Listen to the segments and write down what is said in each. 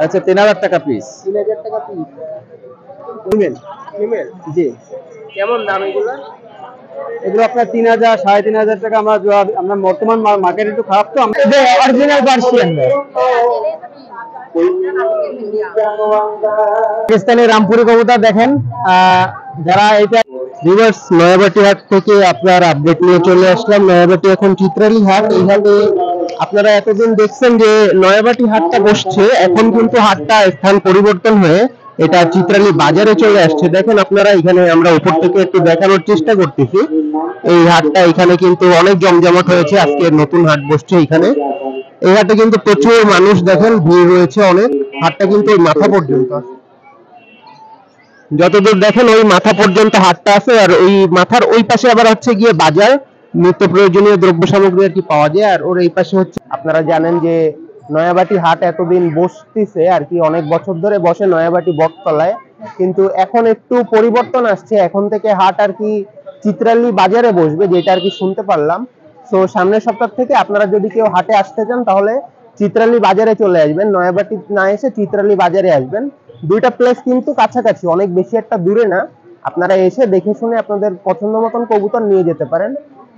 আচ্ছা 3000 টাকা পিস। 3000 টাকা পিস। ফিমেল ফিমেল জি। কেমন দাম এগুলো? এগুলো আপনার 3000 3500 টাকা। আমরা বর্তমান মার্কেট একটু খারাপ, তো আমরা অরিজিনাল পার্সিয়ান পাকিস্তানি রামপুরি কবুতর দেখেন। যারা এটা ভিউয়ার্স, নয়াবাটি হাট থেকে আপনার আপডেট নিয়ে চলে আসলাম। নয়াবাটি এখন চিত্রালী হাট। এই হাটে আপনারা এতদিন দেখছেন যে নয়াবাটি হাটটা বসছে, এখন কিন্তু হাটটা স্থান পরিবর্তন হয়ে এটা চিত্রালী বাজারে চলে আসছে। দেখেন আপনারা, এখানে আমরা উপর থেকে একটু দেখানোর চেষ্টা করতেছি। এই হাটটা এখানে কিন্তু অনেক জমজমাট হয়েছে। আজকে নতুন হাট বসছে এখানে। এই হাটে কিন্তু প্রচুর মানুষ, দেখেন ভিড় রয়েছে অনেক। হাটটা কিন্তু ওই মাথা পর্যন্ত, যতদূর দেখেন ওই মাথা পর্যন্ত হাটটা আছে। আর ওই মাথার ওই পাশে আবার হচ্ছে গিয়ে বাজার, নিত্য প্রয়োজনীয় দ্রব্য সামগ্রী আর কি পাওয়া যায়। আর ওর এই পাশে হচ্ছে, আপনারা জানেন যে নয়াবাটি হাট এতদিন বসতেছে আর কি, অনেক বছর ধরে বসে নয়াবাটি বটতলায়। কিন্তু এখন একটু পরিবর্তন আসছে, এখন থেকে হাট আর কি চিত্রালী বাজারে বসবে, যেটা আর কি শুনতে পারলাম। তো সামনের সপ্তাহ থেকে আপনারা যদি কেউ হাটে আসতে চান তাহলে চিত্রালী বাজারে চলে আসবেন, নয়াবাটি না এসে চিত্রালী বাজারে আসবেন। দুইটা প্লেস কিন্তু কাছাকাছি, অনেক বেশি একটা দূরে না। আপনারা এসে দেখে শুনে আপনাদের পছন্দ মতন কবুতর নিয়ে যেতে পারেন।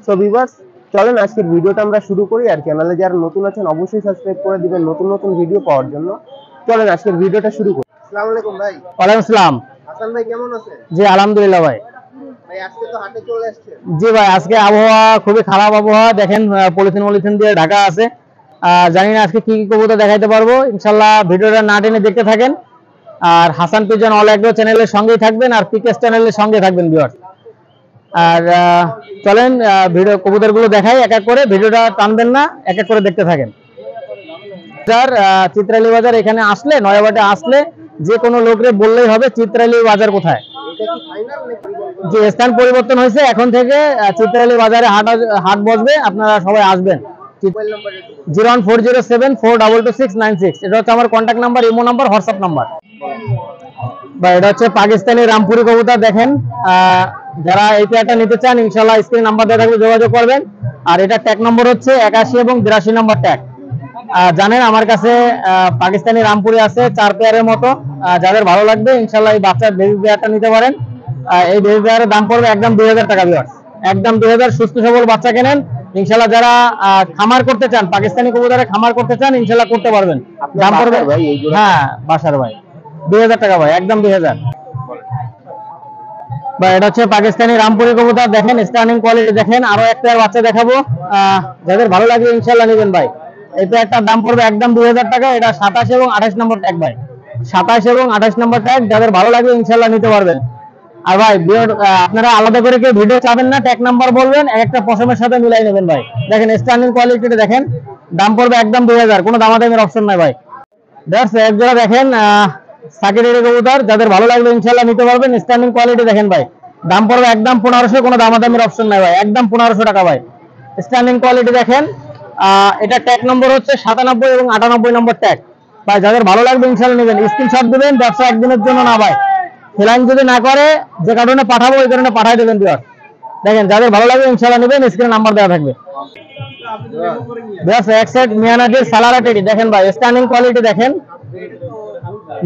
সো ভিউয়ার্স, চলেন আজকের ভিডিওটা আমরা শুরু করি। আর চ্যানেলে যারা নতুন আছেন অবশ্যই সাবস্ক্রাইব করে দিবেন নতুন নতুন ভিডিও পাওয়ার জন্য। চলেন আজকের ভিডিওটা শুরু করি। আসসালামু আলাইকুম ভাই। ওয়ালাইকুম আসসালাম। হাসান ভাই কেমন আছেন? জি আলহামদুলিল্লাহ ভাই। ভাই আজকে তো হাটে চলে আসছে। জি ভাই, আজকে আবহাওয়া খুবই খারাপ আবহাওয়া। দেখেন পলিথিন দিয়ে ঢাকা আছে। জানি না আজকে কি কি কবুতর দেখাইতে পারবো। ইনশাল্লাহ ভিডিওটা না টেনে দেখতে থাকেন। আর হাসান পিজন অল এগ্রো চ্যানেলের সঙ্গেই থাকবেন, আর পিকেস চ্যানেলের সঙ্গে থাকবেন ভিউয়ার্স। আর চলেন ভিডিও কবুতরগুলো দেখাই এক এক করে, ভিডিওটা টানবেন না, এক এক করে দেখতে থাকেন। চিত্রালী বাজার এখানে আসলে, নয়াবাটে আসলে যে কোনো লোকরে বললেই হবে চিত্রালী বাজার কোথায়। যে স্থান পরিবর্তন হয়েছে, এখন থেকে চিত্রালী বাজারে হাট বসবে, আপনারা সবাই আসবেন। 01407422696, এটা হচ্ছে আমার contact number, imo number, WhatsApp number. বা এটা হচ্ছে পাকিস্তানি রামপুরি কবুতর দেখেন। যারা এই পেয়ারটা নিতে চান ইনশাআল্লাহ স্ক্রিন নাম্বার দেওয়া থাকবে, যোগাযোগ করবেন। আর এটা ট্যাগ নম্বর হচ্ছে 81 এবং 82 নম্বর ট্যাগ। জানেন আমার কাছে পাকিস্তানি রামপুরি আছে 4 পেয়ারের মতো। যাদের ভালো লাগবে ইনশাআল্লাহ এই বাচ্চার বেবি পেয়ারটা নিতে পারেন। এই বেবি পেয়ারের দাম পড়বে একদম 2000 টাকা ভিউয়ার্স, একদম 2000। সুস্থ সবল বাচ্চা কেনেন ইনশাআল্লাহ। যারা খামার করতে চান, পাকিস্তানি কবুতরে খামার করতে চান ইনশাআল্লাহ করতে পারবেন। দাম পড়বে ভাই, হ্যাঁ বাসার ভাই, 2000 টাকা ভাই, একদম 2000। বা এটা হচ্ছে পাকিস্তানি রামপুরি কবুতর দেখেন, স্টার্নিং কোয়ালিটি দেখেন। আরো একটা বাচ্চা দেখাবো, যাদের ভালো লাগে ইনশাআল্লাহ নেবেন ভাই। এই পেয়ারটার দাম পড়বে একদম 2000 টাকা। এটা 27 এবং 28 নম্বর ট্যাগ ভাই, 27 এবং 28 নম্বর ট্যাগ। যাদের ভালো লাগে ইনশাআল্লাহ নিতে পারবেন। আর ভাই আপনারা আলাদা করে কেউ ভিডিও চাবেন না, ট্যাগ নাম্বার বলবেন, একটা পশমের সাথে মিলাই নেবেন ভাই। দেখেন স্টার্নিং কোয়ালিটিটা দেখেন, দাম পড়বে একদম 2000, কোনো দামাদামির অপশন নাই ভাই। এক জোড়া দেখেন সাকিরের কবুতর, যাদের ভালো লাগবে ইনশাআল্লাহ নিতে পারবেন। স্ট্যান্ডিং কোয়ালিটি দেখেন ভাই, দাম পড়বে একদম 1500, কোনো দামাদামির অপশন নাই ভাই, একদম 1500 টাকা ভাই। স্ট্যান্ডিং কোয়ালিটি দেখেন। এটা ট্যাগ নম্বর হচ্ছে 97 এবং 98 নম্বর ট্যাগ ভাই। যাদের ভালো লাগবে ইনশাআল্লাহ নেবেন, স্ক্রিনশট দিবেন। ব্যবসা একদিনের জন্য না ভাই, ফ্লাইং যদি না করে যে কারণে পাঠাবো ওই কারণে পাঠাই দেবেন ভিউয়ার। দেখেন যাদের ভালো লাগবে ইনশাআল্লাহ নেবেন, স্ক্রিনে নাম্বার দেওয়া থাকবে। এক সাইড মিয়ানাজির সালারা টেডি দেখেন ভাই, স্ট্যান্ডিং কোয়ালিটি দেখেন।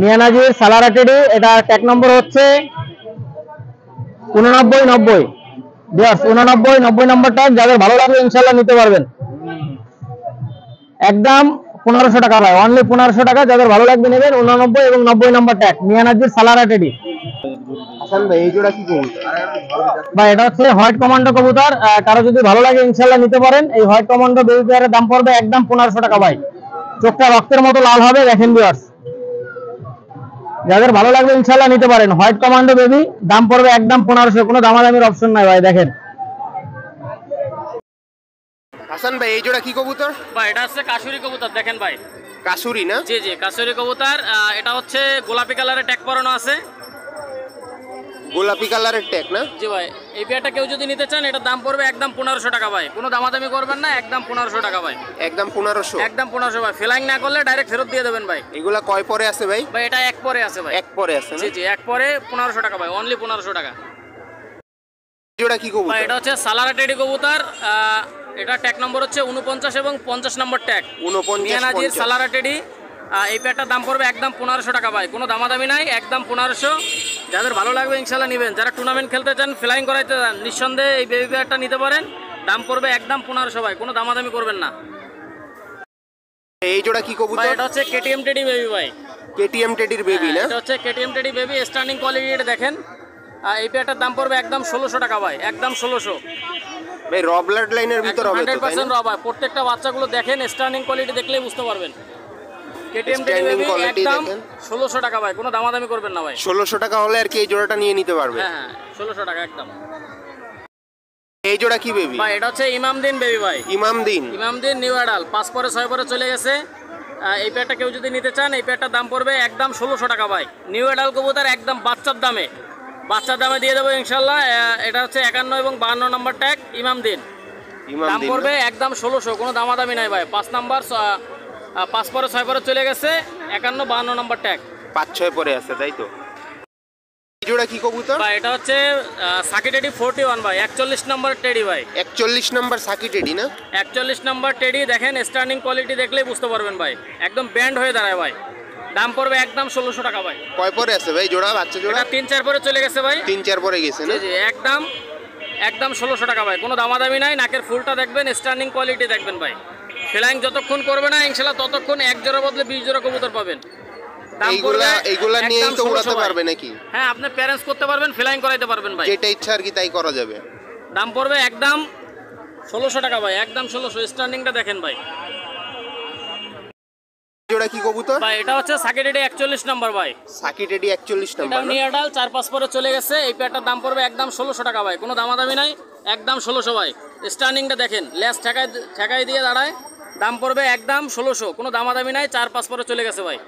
মিয়ানাজির সালারা টেডি, এটা ট্যাগ নম্বর হচ্ছে 8990 8990 নম্বর ট্যাগ। যাদের ভালো লাগবে ইনশাআল্লাহ নিতে পারবেন, একদম 1500 টাকা ভাই, অনলি 1500 টাকা। যাদের ভালো লাগবে নেবেন, 89 এবং 90 নম্বর ট্যাগ, মিয়ানাজির সালারা টেডি। হাসান ভাই এই জোড়া কি কবুতর? ভাই এটা হচ্ছে হোয়াইট কমান্ডো কবুতর। কারো যদি ভালো লাগে ইনশাআল্লাহ নিতে পারেন। এই হোয়াইট কমান্ডো বেবি পেয়ারের দাম পড়বে একদম 1500 টাকা ভাই। চোখটা রক্তের মতো লাল হবে দেখেন ভিউয়ার্স। যাদের ভালো লাগবে ইনশাআল্লাহ নিতে পারেন। হোয়াইট কমান্ডো বেবি, দাম পড়বে একদম 1500, কোনো দামাদামির অপশন নাই ভাই। দেখেন হাসান ভাই এই জোড়া কি কবুতর? ভাই এটা হচ্ছে কাশুরি কবুতর দেখেন ভাই। কাসুরি না? জি জি কাশুরি কবুতর। এটা হচ্ছে গোলাপি কালারের ট্যাগ পরানো আছে। গোলাপি কালারের ট্যাগ না? জি ভাই, এই পেয়ারটা কেউ যদি নিতে চান এটার দাম পড়বে একদম 1500 টাকা ভাই, কোনো দামাদামি করবেন না, একদম 1500 টাকা ভাই, একদম 1500, একদম 1500 ভাই। ফ্লাইং না করলে ডাইরেক্ট ফেরত দিয়ে দেবেন ভাই। এগুলা কয় পরে আছে ভাই? ভাই এটা এক পরে আছে ভাই, এক পরে আছে না? জি জি এক পরে 1500 টাকা ভাই, অনলি 1500 টাকা। জোড়া কি কবুতর? ভাই এটা হচ্ছে সালারা টেডি কবুতর। এটা ট্যাগ নম্বর হচ্ছে 49 এবং 50 নম্বর ট্যাগ, 49 মিয়ানাজির সালারা টেডি। এই পেয়ারটার দাম পড়বে একদম 1500 টাকা ভাই, কোনো দামাদামি নাই, একদম 1500। যাদের ভালো লাগবে ইনশাল্লাহ নেবেন। যারা টুর্নামেন্ট খেলতে চান, ফ্লাইং করাইতে চান, নিঃসন্দেহে এই বেবি পেয়ারটা নিতে পারেন। দাম পড়বে একদম 1500 ভাই, কোনো দামাদামি করবেন না। এই জোড়া কি ভাই কবুতর? এটা হচ্ছে কেটিএম টেডি বেবি ভাই। কেটিএম টেডির বেবি না? এটা হচ্ছে KTM teddy baby, standing quality এটা দেখেন। এই পেয়ারটার দাম পড়বে একদম 1600 টাকা ভাই, একদম 1600। ভাই র ব্লাড লাইনের ভিতর হবে তো, তাই না? 100% র ভাই, প্রত্যেকটা বাচ্চাগুলো দেখেন, স্ট্যান্ডিং কোয়ালিটি দেখলেই বুঝতে পারবেন। KTM teddy Standing baby quality একদম দেখেন। 1600 টাকা ভাই, কোনো দামাদামি করবেন না ভাই। 1600 টাকা হলে আর কি এই জোড়াটা নিয়ে নিতে পারবে। হ্যাঁ 1600 টাকা একদম। এই জোড়া কি বেবি? ভাই এটা হচ্ছে ইমামদিন বেবি ভাই। ইমামদিন। ইমামদিন নিউ অ্যাডাল, 5 পরে 6 পরে চলে গেছে। এই পেয়ারটা কেউ যদি নিতে চান, এই পেয়ারটার দাম পড়বে একদম 1600 টাকা ভাই। নিউ অ্যাডাল কবুতর একদম বাচ্চার দামে দিয়ে দেবো ইনশাল্লাহ। এটা হচ্ছে 51 এবং 52 নম্বর ট্যাগ ইমামদিন। দাম ইমামদিন পড়বে একদম 1600, কোনো দামাদামি নাই ভাই। 5 নাম্বার 5 পরে 6 পরে চলে গেছে, 51 52 নম্বর ট্যাগ। 5-6 পরে আছে, তাই তো? এই জোড়া কি কবুতর? ভাই এটা হচ্ছে সাকি টেডি 41 ভাই, 41 নম্বর টেডি ভাই। 41 নাম্বার সাকি টেডি না? 41 নম্বর টেডি দেখেন, স্ট্যান্ডিং কোয়ালিটি দেখলেই বুঝতে পারবেন ভাই, একদম ব্যান্ড হয়ে দাঁড়ায় ভাই। দাম পড়বে একদম 1600 টাকা ভাই। কয় পরে আছে ভাই জোড়া, বাচ্চা জোড়া? এটা 3-4 পরে চলে গেছে ভাই। 3-4 পরে গেছে না? জি একদম 1600 টাকা ভাই, কোনো দামাদামি নাই। নাকের ফুলটা দেখবেন, স্ট্যান্ডিং কোয়ালিটি দেখবেন ভাই। ফ্লাইং যতক্ষণ করবে না ইনশাআল্লাহ ততক্ষণ 1 জোড়া বদলে 20 জোড়া কবুতর পাবেন। দাম পড়বে এইগুলা নিয়েই একদম তো 1600 উড়াতে ভাই। পারবে নাকি? হ্যাঁ, আপনি প্যারেন্টস করতে পারবেন, ফ্লাইং করাইতে পারবেন ভাই। যেটা ইচ্ছা আর কি তাই করা যাবে। দাম পড়বে একদম 1600 টাকা ভাই, একদম 1600। স্ট্যান্ডিংটা দেখেন ভাই। জোড়া কি কবুতর? ভাই এটা হচ্ছে সাকি টেডি 41 নম্বর ভাই। সাকি টেডি 41 এটা নাম্বার না? নিউ অ্যাডাল 4-5 পরে চলে গেছে। এই পেয়ারটার দাম পড়বে একদম 1600 টাকা ভাই, কোনো দামাদামি নাই, একদম 1600 ভাই। স্ট্যান্ডিংটা দেখেন, লেস ঠেকাই দিয়ে দাঁড়ায়। দাম পড়বে একদম 1600, কোনো দামাদামি নাই। 4-5 পরে চলে গেছে ভাই।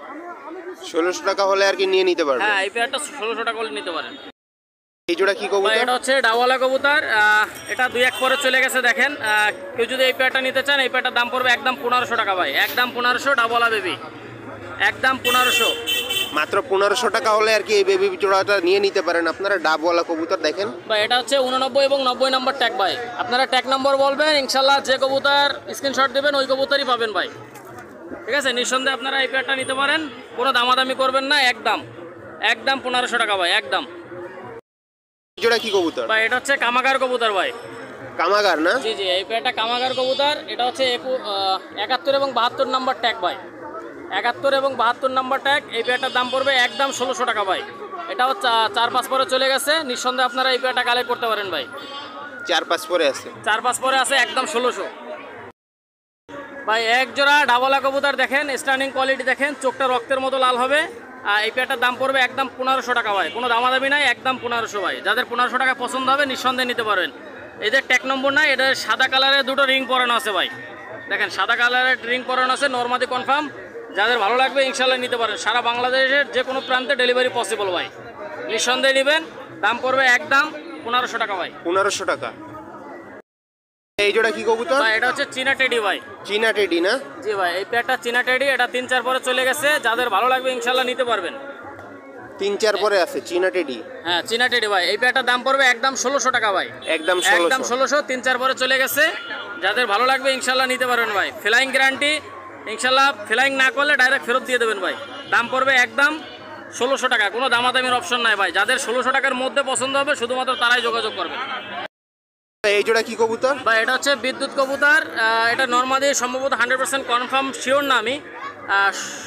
1600 টাকা হলে আর কি নিয়ে নিতে পারবে। হ্যাঁ, এই পেয়ারটা 1600 টাকা করে নিতে পারেন। এই জোড়া কি ভাই কবুতর? এটা হচ্ছে ডাওয়ালা কবুতর। এটা 2-1 পরে চলে গেছে দেখেন। কেউ যদি এই পেয়ারটা নিতে চান, এই পেয়ারটার দাম পড়বে একদম 1500 টাকা ভাই, একদম 1500। ডাওয়ালা বেবি একদম 1500। মাত্র 1500 টাকা হলে আর কি এই বেবি জোড়াটা নিয়ে নিতে পারেন আপনারা। ডাবওয়ালা কবুতর দেখেন ভাই এটা হচ্ছে 89 এবং 90 নম্বর ট্যাগ ভাই। আপনারা ট্যাগ নম্বর বলবেন, ইনশাল্লাহ যে কবুতর স্ক্রিনশট দেবেন ওই কবুতরই পাবেন ভাই। ঠিক আছে, নিঃসন্দেহে আপনারা এই পেয়ারটা নিতে পারেন, কোনো দামাদামি করবেন না, একদম 1500 টাকা ভাই, একদম। এই জোড়া কি কবুতর? ভাই এটা হচ্ছে কামাগার কবুতর ভাই। কামাগার না? জি এই পেয়ারটা কামাগার কবুতর। এটা হচ্ছে 71 এবং 72 নম্বর ট্যাগ ভাই। 71 এবং 72 নম্বর ট্যাগ। এই পেয়ারটার দাম পড়বে একদম 1600 টাকা ভাই। এটাও 4-5 পরে চলে গেছে। নিঃসন্দেহে আপনারা এই পেয়ারটা কালেক্ট করতে পারেন ভাই। 4-5 পরে আছে। 4-5 পরে আছে, একদম 1600 ভাই। এক জোড়া ডাবলা কবুতর দেখেন, স্ট্যান্ডিং কোয়ালিটি দেখেন, চোখটা রক্তের মতো লাল হবে। এই পেয়ারটার দাম পড়বে একদম 1500 টাকা ভাই, কোনো দামাদামি নাই, একদম 1500 ভাই। যাদের 1500 টাকা পছন্দ হবে নিঃসন্দেহে নিতে পারবেন। এদের ট্যাগ নম্বর নাই, এটা সাদা কালারের দুটো রিং পরানো আছে ভাই। দেখেন সাদা কালারের রিং পরানো আছে, নরমাদি কনফার্ম। যাদের ভালো লাগবে ইনশাল্লাহ নিতে পারেন। সারা বাংলাদেশের যে কোনো প্রান্তে ডেলিভারি পসিবল ভাই, নিঃসন্দেহে নেবেন। দাম পড়বে একদম 1500 টাকা ভাই। 1500 টাকা। এই জোড়া কি কবুতর? ভাই এটা হচ্ছে চীনা টেডি ভাই। চীনা টেডি না? জি ভাই, এই পেয়ারটা চীনা টেডি। এটা 3-4 পরে চলে গেছে। যাদের ভালো লাগবে ইনশাল্লাহ নিতে পারবেন। 3-4 পরে আছে চীনা টেডি। হ্যাঁ, চীনা টেডি ভাই। এই পেয়ারটার দাম পড়বে একদম 1600 টাকা ভাই, একদম একদম 1600। 1600। 3-4 পরে চলে গেছে। যাদের ভালো লাগবে ইনশাল্লাহ নিতে পারবেন ভাই। ফ্লাইং গ্যারান্টি ইনশাল্লাহ, ফ্লাইং না করলে ডাইরেক্ট ফেরত দিয়ে দেবেন ভাই। দাম পড়বে একদম 1600 টাকা, কোনো দামাদামির অপশন নাই ভাই। যাদের 1600 টাকার মধ্যে পছন্দ হবে শুধুমাত্র তারাই যোগাযোগ করবেন। এই জোড়া কি কবুতর? ভাই এটা হচ্ছে বিদ্যুৎ কবুতর। এটা নর্মাদি সম্ভবত 100% কনফার্ম শিওর না, আমি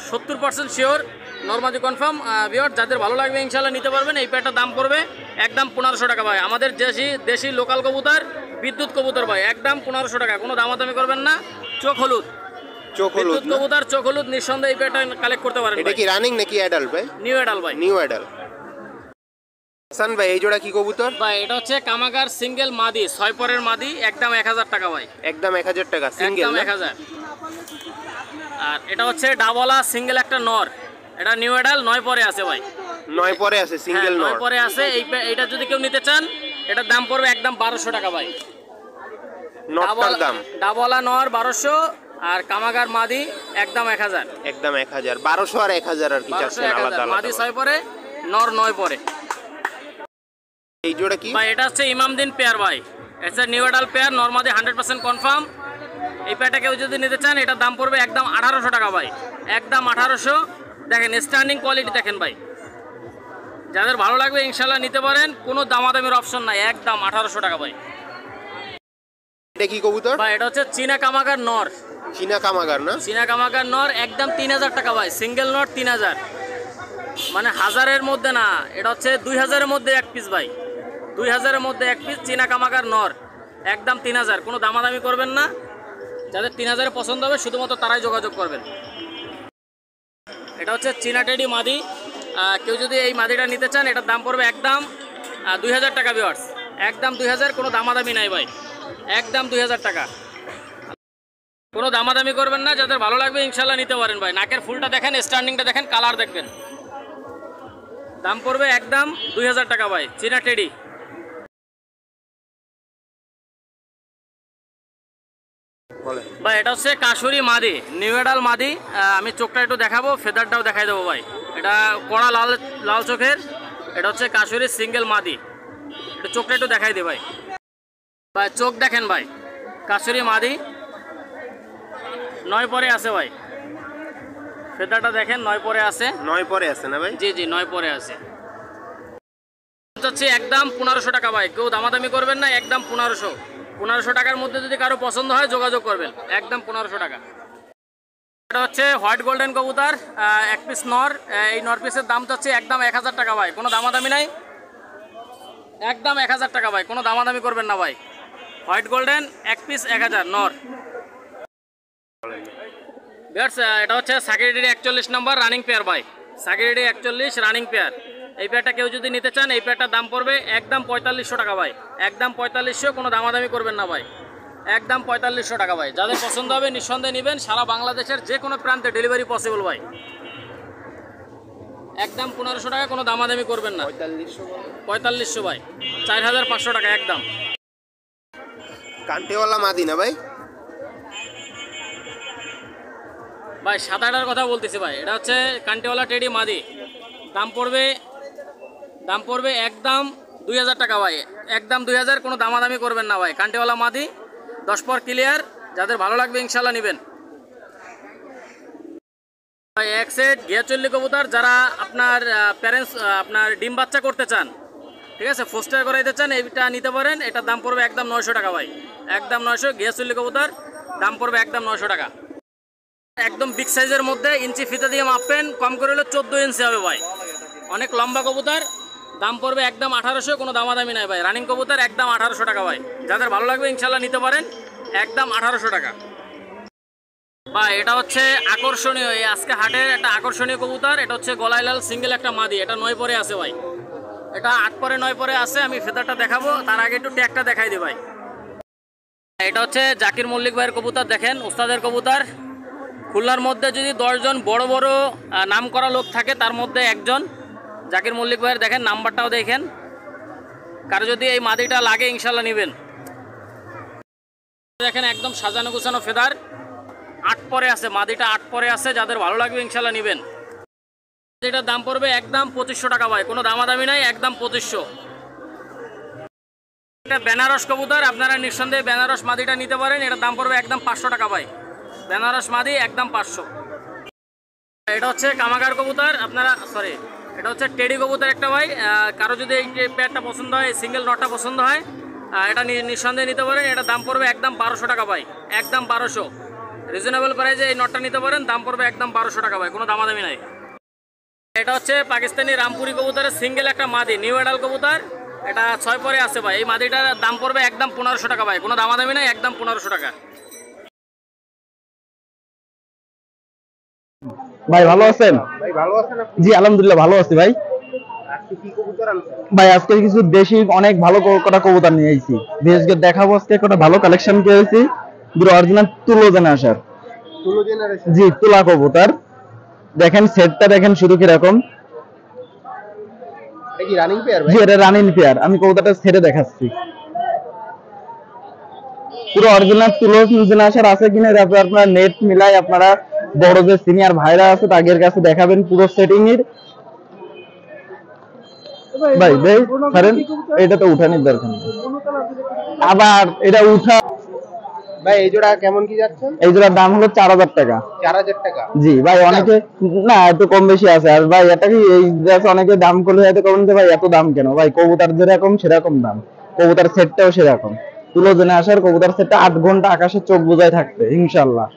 70% শিওর, নর্মাদি কনফার্ম। বিয়ার যাদের ভালো লাগবে ইনশাল্লাহ নিতে পারবেন। এই পেয়ারটার দাম পড়বে একদম 1500 টাকা ভাই। আমাদের দেশি লোকাল কবুতর, বিদ্যুৎ কবুতর ভাই, একদম 1500 টাকা, কোনো দামাদামি করবেন না। চোখ হলুদ বিদ্যুৎ কবুতর, চোখ হলুদ। নিঃসন্দেহে এই পেয়ারটা কালেক্ট করতে পারেন। এটা কি রানিং নাকি অ্যাডাল্ট ভাই? নিউ অ্যাডাল ভাই। New adult. হাসান ভাই এই জোড়া কি কবুতর? ভাই এটা হচ্ছে কামাগার সিঙ্গেল মাদি, 6 পরের মাদি, একদম 1000 টাকা ভাই, একদম 1000 টাকা সিঙ্গেল। একদম 1000। আর এটা হচ্ছে ডাবলা সিঙ্গেল একটা নর। এটা নিউ অ্যাডাল 9 পরে আছে ভাই। 9 পরে আছে সিঙ্গেল নর। 9 পরে আছে। এইটা যদি কেউ নিতে চান এটার দাম পড়বে একদম 1200 টাকা ভাই। নরটার দাম ডাবলা নর 1200 আর কামাগার মাদি একদম 1000। একদম 1000। 1200 আর 1000 আর কি চাচ্ছেন আলাদা আলাদা। মাদি 6 পরে, নর 9 পরে। এই জোড়া কি ভাই এটা হচ্ছে ইমামদিন পেয়ার ভাই। এটা নিউ অ্যাডাল পেয়ার, নরমাদি 100% কনফার্ম। এই পেয়ারটা কেউ যদি নিতে চান এটার দাম পড়বে একদম 1800 টাকা ভাই, একদম 1800। দেখেন স্ট্যান্ডিং কোয়ালিটি দেখেন ভাই, যাদের ভালো লাগবে ইনশাল্লাহ নিতে পারেন, কোনো দামাদামির অপশন নাই, একদম 1800 টাকা ভাই। এটা কি কবুতর ভাই এটা হচ্ছে চীনা কামাগার নর, চীনা কামাগার না? চীনা কামাগার নর, একদম 3000 টাকা ভাই, সিঙ্গেল নর 3000, মানে 1000-এর মধ্যে না, এটা হচ্ছে 2000-এর মধ্যে এক পিস ভাই, 2000-এর মধ্যে এক পিস চীনা কামাগার নর, একদম 3000, কোনো দামাদামি করবেন না। যাদের 3000-এ পছন্দ হবে শুধুমাত্র তারাই যোগাযোগ করবেন। এটা হচ্ছে চীনা টেডি মাদি, কেউ যদি এই মাদিটা নিতে চান এটার দাম পড়বে একদম 2000 টাকা ভিউয়ার্স, একদম 2000, কোনো দামাদামি নাই ভাই, একদম 2000 টাকা, কোনো দামাদামি করবেন না। যাদের ভালো লাগবে ইনশাল্লাহ নিতে পারেন ভাই। নাকের ফুলটা দেখেন, স্ট্যান্ডিংটা দেখেন, কালার দেখবেন, দাম পড়বে একদম 2000 টাকা ভাই, চীনা টেডি। ভাই এটা হচ্ছে কাশুরি মাদি, নিউ এডাল মাদি, আমি চোখটা একটু দেখাবো, ফেদারটাও দেখাই দেবো ভাই। এটা কড়া লাল লাল চোখের, এটা হচ্ছে কাশুরি সিঙ্গেল মাদি, এটা চোখটা একটু দেখাই দে ভাই। ভাই চোখ দেখেন ভাই, কাশুরি মাদি 9 পরে আছে ভাই, ফেদারটা দেখেন 9 পরে আছে, 9 পরে আছে না ভাই? জি জি 9 পরে আছে। হচ্ছে একদম 1500 টাকা ভাই, কেউ দামাদামি করবেন না, একদম 1500 টাকার মধ্যে যদি কারো পছন্দ হয় যোগাযোগ করবেন, একদম 1500 টাকা। এটা হচ্ছে হোয়াইট গোল্ডেন কবুতর, এক পিস নর, এই নর পিসের দাম হচ্ছে একদম 1000 টাকা ভাই, কোনো দামাদামি নাই, একদম 1000 টাকা ভাই, কোনো দামাদামি করবেন না ভাই। হোয়াইট গোল্ডেন এক পিস 1000 নর। এটা হচ্ছে সাকিরেডি 41 নম্বর রানিং পেয়ার ভাই, সাকিরেডি 41 রানিং পেয়ার। এই পেয়ারটা কেউ যদি নিতে চান এই পেয়ারটার দাম পড়বে একদম 4500 টাকা ভাই, একদম 4500, কোনো দামাদামি করবেন না ভাই, একদম 4500 টাকা ভাই। যাদের পছন্দ হবে নিঃসন্দেহে নেবেন, সারা বাংলাদেশের যে কোনো প্রান্তে ডেলিভারি পসিবল ভাই, একদম 1500 টাকা, কোনো দামাদামি করবেন না। 4500 ভাই, 4500 টাকা একদম। কান্টেওয়ালা মাদি না ভাই? ভাই সাদাটার কথা বলতেছি ভাই, এটা হচ্ছে কান্টিওয়ালা টেডি মাদি, দাম পড়বে একদম 2000 টাকা ভাই, একদম 2000, কোনো দামাদামি করবেন না ভাই। কান্টিওয়ালা মাদি 10 পর ক্লিয়ার, যাদের ভালো লাগবে ইনশাল্লাহ নেবেন ভাই। এক সেট ঘিয়াচল্লি কবুতর, যারা আপনার প্যারেন্টস আপনার ডিম বাচ্চা করতে চান, ঠিক আছে, ফোস্টার করাইতে চান, এইটা নিতে পারেন। এটার দাম পড়বে একদম 900 টাকা ভাই, একদম 900। ঘিয়াচল্লি কবুতর দাম পড়বে একদম 900 টাকা, একদম বিগ সাইজের মধ্যে, ইঞ্চি ফিতা দিয়ে মাপবেন, কম করে হলে 14 ইঞ্চি হবে ভাই, অনেক লম্বা কবুতর, দাম পড়বে একদম 1800, কোনো দামাদামি নাই ভাই। রানিং কবুতর একদম 1800 টাকা ভাই, যাদের ভালো লাগবে ইনশাল্লাহ নিতে পারেন, একদম 1800 টাকা ভাই। এটা হচ্ছে আকর্ষণীয়, এই আজকে হাটের একটা আকর্ষণীয় কবুতর, এটা হচ্ছে গলায় লাল সিঙ্গেল একটা মাদি, এটা 9 পরে আছে ভাই, এটা 8 পরে 9 পরে আছে। আমি ফেদারটা দেখাবো, তার আগে একটু ট্যাগটা দেখাই দিই ভাই। এটা হচ্ছে জাকির মল্লিক ভাইয়ের কবুতর, দেখেন ওস্তাদের কবুতর। খুলনার মধ্যে যদি 10 জন বড় বড় নাম করা লোক থাকে তার মধ্যে একজন জাকির মল্লিক ভাইয়ের, দেখেন নাম্বারটাও দেখেন, কারো যদি এই মাদিটা লাগে ইনশাল্লাহ নেবেন। দেখেন একদম সাজানো গুছানো ফেদার, 8 পরে আছে মাদিটা, 8 পরে আছে, যাদের ভালো লাগবে ইনশাল্লাহ নেবেন। এটার দাম পড়বে একদম 2500 টাকা ভাই, কোনো দামাদামি নাই, একদম 2500। এটা বেনারস কবুতর, আপনারা নিঃসন্দেহে বেনারস মাদিটা নিতে পারেন, এটার দাম পড়বে একদম 500 টাকা ভাই, বেনারস মাদি একদম 500। এটা হচ্ছে কামাগার কবুতর, আপনারা সরি এটা হচ্ছে টেডি কবুতর একটা ভাই, কারো যদি এই পেয়ারটা পছন্দ হয়, সিঙ্গেল নটটা পছন্দ হয়, এটা নিঃসন্দেহে নিতে পারেন। এটা দাম পড়বে একদম 1200 টাকা ভাই, একদম 1200, রিজনেবল প্রাইসে এই নটটা নিতে পারেন, দাম পড়বে একদম 1200 টাকা ভাই, কোনো দামাদামি নাই। এটা হচ্ছে পাকিস্তানি রামপুরি কবুতরের সিঙ্গেল একটা মাদি, নিউ এডাল কবুতর, এটা 6 পরে আছে ভাই। এই মাদিটার দাম পড়বে একদম 1500 টাকা ভাই, কোনো দামাদামি নাই, একদম 1500 টাকা ভাই। ভালো আছেন ভাই? ভালো আছেন আপনি? জি আলহামদুলিল্লাহ ভালো আছি ভাই। আজকে কি কবুতর আনছেন ভাই আজকে কিছু দেশি অনেক ভালো কটা কবুতর নিয়ে আইছি, বিশেষ করে দেখাবো আজকে কটা ভালো কালেকশন পেয়েছি, পুরো অরিজিনাল তুলো জেনারেশন। তুলো জেনারেশন? জি তুলা কবুতর, দেখেন সেটটা দেখেন শুধু কিরকম। এটা কি রানিং পেয়ার ভাই? জি এটা রানিং পেয়ার, আমি কবুতরটা ছেড়ে দেখাচ্ছি। পুরো অরিজিনাল তুলো জেনারেশন আছে কিনা তারপর আপনারা নেট মিলাই আপনারা বড় যে সিনিয়র ভাইরা আছে তাদের কাছে দেখাবেন পুরো সেটিং এর। ভাই ভাই ধরেন এটা তো উঠানোর দরকার নেই, আবার এটা উঠা ভাই এই জোড়া কেমন কি যাচ্ছেন? এই জোড়ার দাম হলো 4000 টাকা। 4000 টাকা। জি ভাই, অনেকে না একটু কম বেশি আছে। আর ভাই এটা কি এই যে অনেকে দাম করলে এত কম দিতে, ভাই এত দাম কেন ভাই? কবুতর যেরকম সেরকম দাম, কবুতর সেটটাও সেরকম। তুলো জেনে আসার কবুতর সেটটা 8 ঘন্টা আকাশে চোখ বোঝায় থাকবে ইনশাআল্লাহ।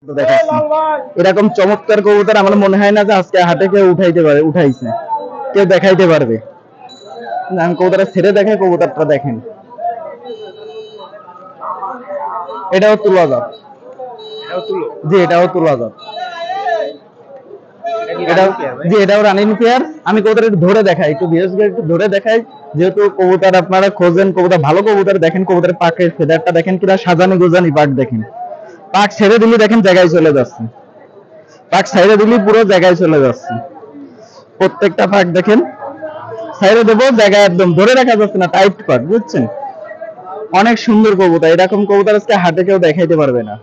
তো দেখাচ্ছি এরকম চমৎকার কবুতর আমার মনে হয় না যে আজকে হাটে কেউ উঠাইছে কেউ দেখাইতে পারবে। আমি কবুতরটা ছেড়ে দেখাই, কবুতরটা দেখেন। এটাও তুলা জাত। এটাও তুলো? জি এটাও তুলা জাত। এটাও রানিং পেয়ার। আমি কবুতর একটু ধরে দেখাই, একটু বিশেষ করে একটু ধরে দেখাই, যেহেতু কবুতর আপনারা খোঁজেন, কবুতর ভালো কবুতর দেখেন। কবুতরের পাকের ফেদারটা দেখেন, কিরা সাজানি গোজানি পাক দেখেন। পাক ছেড়ে দিলে দেখেন জায়গায় চলে যাচ্ছে, পাক ছেড়ে দিলে পুরো জায়গায় চলে যাচ্ছে। প্রত্যেকটা পাক দেখেন, ছেড়ে দেবো জায়গায় একদম ধরে রাখা যাচ্ছে না, টাইট পাক, বুঝছেন? অনেক সুন্দর কবুতর, এরকম কবুতর আজকে হাটে কেউ দেখাইতে পারবে না।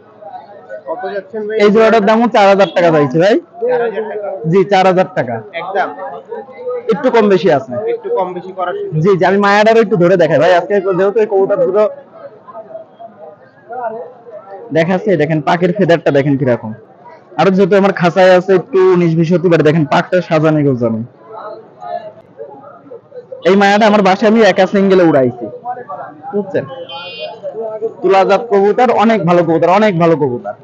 কত যাচ্ছেন ভাই? এই জোড়াটার দাম 4000 টাকা চাইছে ভাই। 4000 টাকা? জি 4000 টাকা। একদম একটু কম বেশি আছে। একটু কম বেশি করার সুযোগ? জি জি, আমি মায়াটারও একটু ধরে দেখাই ভাই আজকে, যেহেতু এই কবুতরগুলো দেখাচ্ছে। দেখেন পাকের ফেদারটা দেখেন কিরকম। আর যেহেতু আমার খাঁচায় আছে একটু 19-20 হতে পারে, দেখেন পাকটা সাজানি গোজানি। এই মায়াটা আমার বাসায় আমি একা সিঙ্গেলে উড়াইছি, বুঝছেন? তুলাজাত কবুতর, অনেক ভালো কবুতর, অনেক ভালো কবুতর,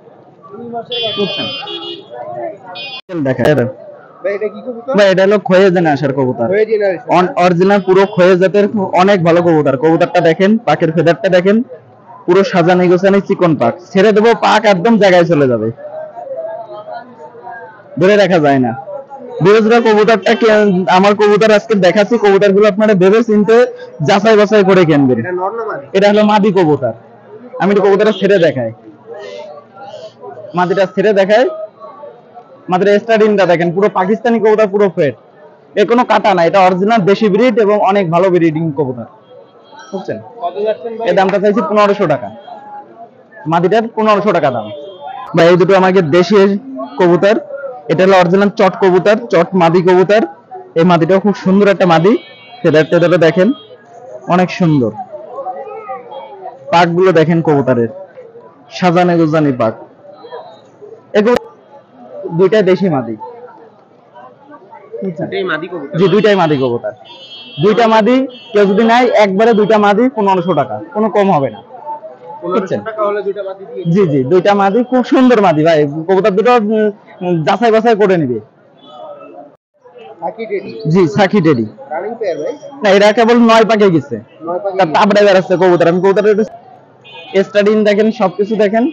বুঝছেন? দেখা ভাই এটা কি কবুতর? ভাই এটা হলো খয়ে জেনে আসার কবুতর, হয়ে জেনারেশন? অরিজিনাল পুরো খয়ে জাতের, অনেক ভালো কবুতর। কবুতরটা দেখেন, পাকের ফেদারটা দেখেন, পুরো সাজানি গোছানি চিকন পাক। ছেড়ে দেবো পাক একদম জায়গায় চলে যাবে, ধরে রাখা যায় না। বিরোধীরা কবুতরটা আমার কবুতর আজকে দেখাচ্ছি, কবুতর গুলো আপনারা ভেবে চিনতে যাচাই বাছাই করে কিনবেন। এটা নর না মাদি? এটা হলো মাদি কবুতর। আমি একটু কবুতরটা ছেড়ে দেখাই, মাদিটা ছেড়ে দেখাই। মাদির স্টার্টিংটা দেখেন, পুরো পাকিস্তানি কবুতর, পুরো ফেট, এর কোনো কাটা না। এটা অরিজিনাল দেশি ব্রিড এবং অনেক ভালো ব্রিডিং কবুতর, বুঝছেন? কত যাচ্ছেন ভাই? এই দামটা চাইছি 1500 টাকা। মাদিটার 1500 টাকা দাম। ভাই এই দুটো আমাকে দেশি কবুতর। এটা হলো অরিজিনাল চট কবুতর, চট মাদি কবুতর। এই মাদিটাও খুব সুন্দর একটা মাদি। ফেদারটা দেখেন অনেক সুন্দর। পাক গুলো দেখেন কবুতরের, সাজানে গোজানি পাক। এগুলো দুইটা দেশি মাদি, এটাই মাদি কবুতর? জি দুইটাই মাদি কবুতর। দুইটা মাদি, কেউ যদি নাই একবারে দুইটা মাদি 1500 টাকা, কোনো কম হবে না। 1500 টাকা হলে দুইটা মাদি দিয়ে? জি জি, দুইটা মাদি, খুব সুন্দর মাদি ভাই। কবুতর দুটো যাচাই বাছাই করে নিবে। সাকি টেডি? জি সাকি টেডি। রানিং পেয়ার ভাই? না এরা কেবল 9 পাকে গেছে, 9 পাকে? তার তাবড়ায় বেড়াচ্ছে কবুতর। আমি কবুতরের স্টাডিং দেখেন, সবকিছু দেখেন,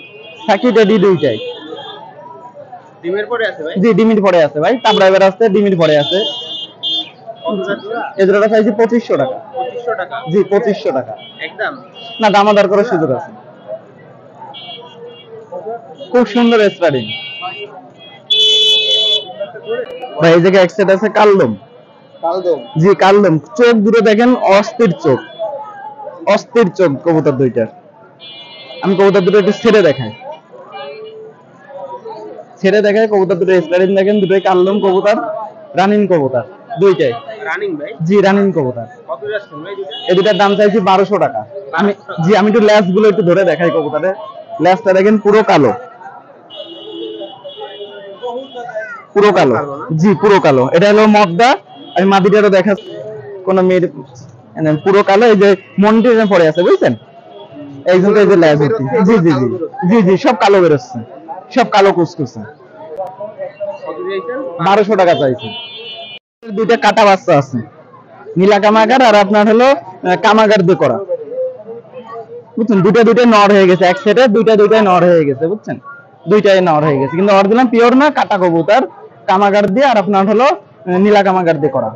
সাকি টেডি দুইটাই। ডিমের পরে আছে ভাই? জি ডিমির পরে আছে ভাই, তাবড়ায় বেড়াচ্ছে, ডিমির পরে আছে। কত জোড়া? এই জোড়াটা চাইছি 2500 টাকা। 2500 টাকা? জি 2500 টাকা। একদম না দামাদার করার সুযোগ আছে। খুব সুন্দর স্টাডিং ভাই। এই জায়গায় এক সেট আছে কালদম। কালদম? জি কালদম। চোখ দুটো দেখেন, অস্থির চোখ, অস্থির চোখ কবুতর দুইটার। আমি কবুতর দুটো একটু ছেড়ে দেখাই, কবুতর দুটো স্টারিং দেখেন, দুটোই কালদম কবুতর, রানিং কবুতর দুইটাই। রানিং ভাই? জি রানিং কবুতর। কত যাচ্ছেন ভাই দুটো? এই দুটার দাম চাইছি 1200 টাকা। আমি একটু ল্যাস গুলো একটু ধরে দেখাই কবুতরের। ল্যাসটা দেখেন পুরো কালো, পুরো কালো। জি পুরো কালো। এটা হলো মদ্দা। আমি মাদিটারও দেখাচ্ছি, কোন মেয়ের পুরো কালো। এই যে মন্টির পরে আছে, বুঝছেন? এই জন্য এই যে ল্যাস হচ্ছে। জি জি জি জি জি, সব কালো বেরোচ্ছে, সব কালো কুচকুচে। কত যাইছেন? 1200 টাকা চাইছি। দুইটা কাটা বাচ্চা আছে, নীলা কামাগার আর আপনার হলো কামাগার দিয়ে করা, বুঝছেন? দুইটা নর হয়ে গেছে এক সেটে, দুইটাই নর হয়ে গেছে, বুঝছেন? দুইটাই নর হয়ে গেছে, কিন্তু অরিজিনাল পিওর না, কাটা কবুতর, কামাগার দিয়ে আর আপনার হলো নীলা কামাগার দিয়ে করা,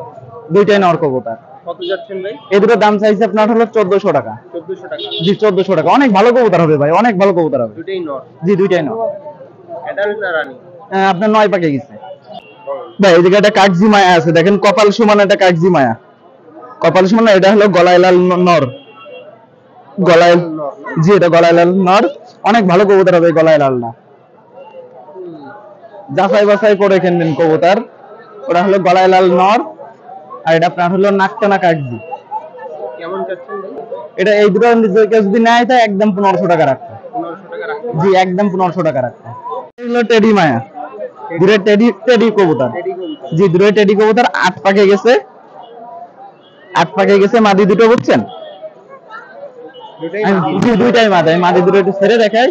দুইটাই নর কবুতর। কত যাচ্ছেন ভাই? এই দুটো দাম চাইছে আপনার হলো 1400 টাকা। 1400 টাকা? জি 1400 টাকা। অনেক ভালো কবুতর হবে ভাই, অনেক ভালো কবুতর হবে। দুটেই নর? জি দুইটাই নর। অ্যাডাল্ট না রানিং? আপনার 9 পাকে গেছে ভাই। এই জায়গায় একটা কাগজি মায়া আছে দেখেন, কপাল সমান একটা কাগজি মায়া, কপাল সমান। এটা হলো গলায় লাল নর, গলায়, জি এটা গলায় লাল নর। অনেক ভালো কবুতর হবে গলায় লাল না, যাচাই বাছাই করে কিনবেন কবুতর। ওটা হলো গলায় লাল নর, আর এটা আপনার হলো নাকটানা কাগজি। কেমন যাচ্ছেন ভাই? এটা এই দুটো কেউ যদি নেয় তাই একদম 1500 টাকা রাখতে। 1500 টাকা রাখতে জি একদম 1500 টাকা রাখতে। এগুলো টেডি মায়া, দুটো টেডি কবুতর। রেডি কবুতর। জি দুটো টেডি কবুতর 8 পাকে গেছে, 8 পাকে গেছে মাদি দুটো, বুঝছেন? দুটোই আমি মাদি। দুইটাই মাদি, আমি মাদি দুটো একটু ছেড়ে দেখাই।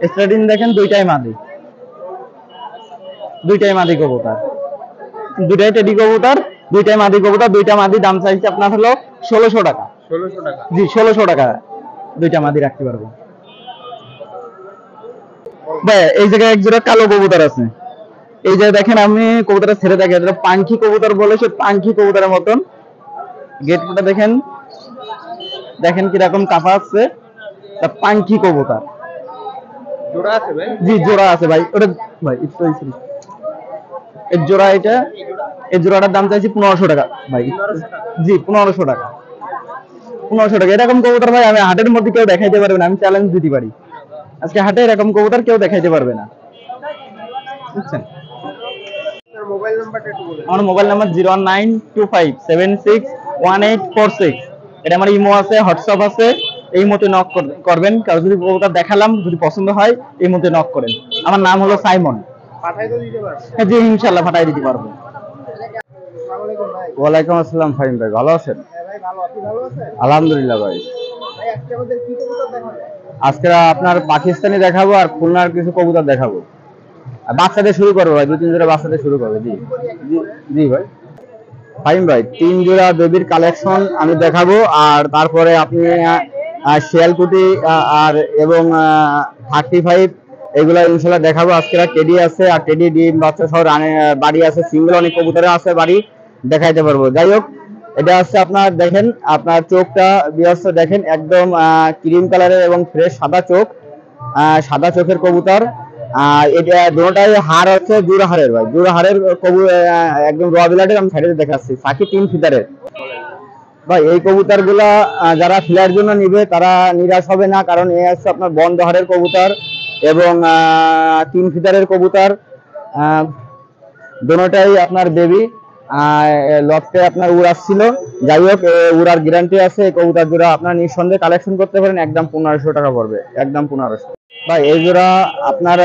স্টার্টিং দেখেন দুইটাই মাদি, দুইটাই মাদি কবুতর, দুইটাই টেডি কবুতর, দুইটাই মাদি কবুতর, দুইটা মাদি। দাম চাইছে আপনার হলো 1600 টাকা। 1600 টাকা। জি 1600 টাকা দুইটা মাদি রাখতে পারবো ভাই। এই জায়গায় এক জোড়া কালো কবুতর আছে, এই যে দেখেন আমি কবুতরটা ছেড়ে দেখি, এটা পাঙ্খি কবুতর বলে, সে পাঙ্খি কবুতরের মতন। গেটটা দেখেন, দেখেন কিরকম কাফা আছে, তা পাঙ্খি কবুতর। জোড়া আছে ভাই? জি জোড়া আছে ভাই, ওটা ভাই একটু এর জোড়া, এটা এই জোড়াটার দাম চাইছি 1500 টাকা ভাই। 1500 টাকা। জি 1500 টাকা, 1500 টাকা। এরকম কবুতর ভাই আমি হাটের মধ্যে কেউ দেখাইতে পারবে না, আমি চ্যালেঞ্জ দিতে পারি। আজকে হাটে এরকম কবুতর কেউ দেখাইতে পারবে না, বুঝছেন? আপনার মোবাইল নাম্বারটা একটু বলুন। আমার মোবাইল নাম্বার 01925761846। এটা আমার ইমো আছে, হোয়াটসঅ্যাপ আছে, এই মতে নক করবেন। কারো যদি কবুতর দেখালাম, যদি পছন্দ হয় এই মতে নক করেন। আমার নাম হলো সাইমন। পাঠাই তো দিতে পারবেন? হ্যাঁ জি ইনশাআল্লাহ পাঠাই দিতে পারবো। আসসালামু আলাইকুম ভাই। ওয়ালাইকুম আসসালাম ফাহিম ভাই, ভালো আছেন? হ্যাঁ ভাই ভালো, আপনি ভালো আছেন? আলহামদুলিল্লাহ ভাই। ভাই আজকে আমাদের কি কবুতর দেখাবেন? আজকে আপনার পাকিস্তানি দেখাবো আর খুলনার কিছু কবুতর দেখাবো। আর বাচ্চাদের শুরু করবো ভাই, 2-3 জোড়া বাচ্চাদের শুরু করবো। জি জি জি ভাই। ফাহিম ভাই 3 জোড়া বেবির কালেকশন আমি দেখাবো, আর তারপরে আপনি শিয়ালকুটি আর এবং 35 এগুলা ইনশাআল্লাহ দেখাবো। আজকে টেডি আছে, আর টেডি ডিম বাচ্চা সহ বাড়ি আছে, সিঙ্গেল অনেক কবুতরে আছে বাড়ি, দেখাইতে পারবো। যাই হোক, এটা হচ্ছে আপনার দেখেন, আপনার চোখটা বিয়ার্স দেখেন, একদম ক্রিম কালারের এবং ফ্রেশ সাদা চোখ, সাদা চোখের কবুতর। এটা দুটোটাই হাড় হচ্ছে জোড়া হাড়ের ভাই, জোড়া হাড়ের একদম র বিলাটের। আমি সাইডে দেখাচ্ছি, সাকি 3 ফিদারের ভাই। এই কবুতর গুলা যারা ফিলার জন্য নিবে তারা নিরাশ হবে না, কারণ এ হচ্ছে আপনার বন্ধ হাড়ের কবুতর এবং 3 ফিদারের কবুতর। দুটোটাই আপনার বেবি, লফটে আপনার উড়াস ছিল। যাই হোক, উড়ার গ্যারান্টি আছে। এই কবুতর জোড়া আপনার নিঃসন্দেহে কালেকশন করতে পারেন, একদম 1500 টাকা পড়বে, একদম 1500 ভাই। এই জোড়া আপনার